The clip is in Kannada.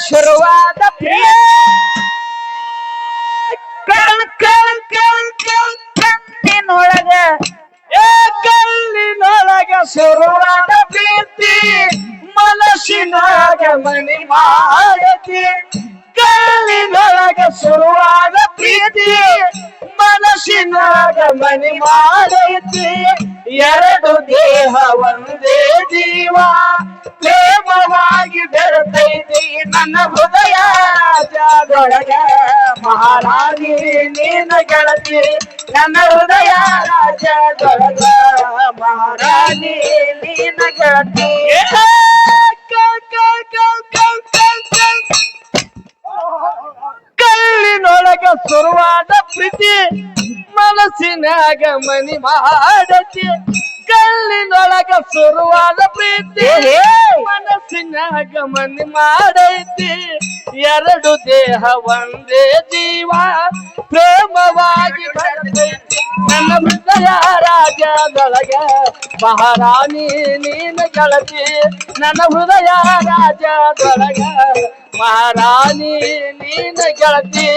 ಶುರುವಾದ ಪ್ರಿಯ ಕಣ್ಣಿನೊಳಗ ಕಲ್ಲಿನೊಳಗ ಶುರುವಾದ ಪ್ರೀತಿ ಮನಸ್ಸಿನಾಗ ಮನಿ ಮಾಡತಿ ಕಲ್ಲಿನೊಳಗ ಶುರುವಾದ ಪ್ರೀತಿ ಮನಸ್ಸಿನಾಗ ಮನಿ ಮಾಡೈತಿ ಎರಡು ದೇಹ ಒಂದೇ ಜೀವ ಪ್ರೇಮವಾಗಿ ಬೆರೆತೈತಿ ನನ್ನ ಹೃದಯ ರಾಜದೊಳಗ ಮಹಾರಾಣಿ ನೀನ ಗೆಳತಿ ನನ್ನ ಹೃದಯ ರಾಜದೊಳಗ ಮಹಾರಾಣಿ ನೀನ ಗೆಳತಿ ಕಲ್ಲಿನೊಳಗ ಶುರುವಾದ ಪ್ರೀತಿ ಮನಸ್ಸಿನಾಗ ಮನಿ ಮಾಡತಿ ಕಲ್ಲಿನೊಳಗ ಶುರುವಾದ ಪ್ರೀತಿ ಮನಸ್ಸಿನಾಗ ಮನಿ ಮಾಡೈತಿ ಎರಡು ದೇಹ ಒಂದೇ ಜೀವ ಪ್ರೇಮವಾಗಿ ಬೆರೆತೈತಿ ನನ್ನ ಹೃದಯ ರಾಜದೊಳಗ ಮಹಾರಾಣಿ ನೀನ ಗೆಳತಿ ನನ್ನ ಹೃದಯ ರಾಜದೊಳಗ ಮಹಾರಾಣಿ ನೀನ ಗೆಳತಿ